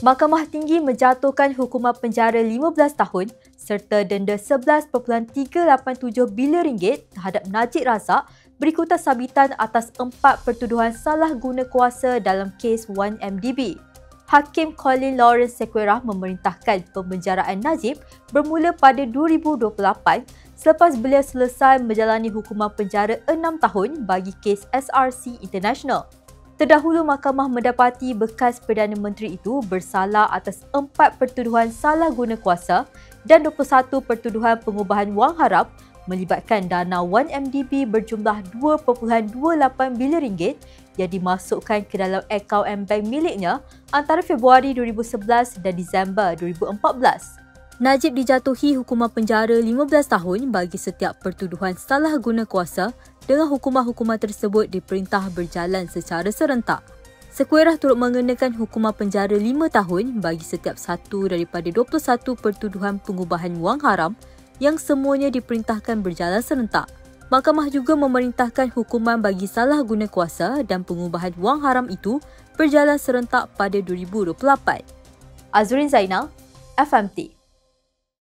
Mahkamah Tinggi menjatuhkan hukuman penjara 15 tahun serta denda 11.387 bilion ringgit terhadap Najib Razak berikutan sabitan atas 4 pertuduhan salah guna kuasa dalam kes 1MDB. Hakim Colin Lawrence Sequeira memerintahkan pembenjaraan Najib bermula pada 2028 selepas beliau selesai menjalani hukuman penjara 6 tahun bagi kes SRC International. Terdahulu mahkamah mendapati bekas Perdana Menteri itu bersalah atas 4 pertuduhan salah guna kuasa dan 21 pertuduhan pengubahan wang haram melibatkan dana 1MDB berjumlah 2.28 bilion ringgit yang dimasukkan ke dalam akaun bank miliknya antara Februari 2011 dan Disember 2014. Najib dijatuhi hukuman penjara 15 tahun bagi setiap pertuduhan salah guna kuasa dengan hukuman-hukuman tersebut diperintah berjalan secara serentak. Sequeira turut mengenakan hukuman penjara 5 tahun bagi setiap satu daripada 21 pertuduhan pengubahan wang haram yang semuanya diperintahkan berjalan serentak. Mahkamah juga memerintahkan hukuman bagi salah guna kuasa dan pengubahan wang haram itu berjalan serentak pada 2028. Azrin Zainal, FMT.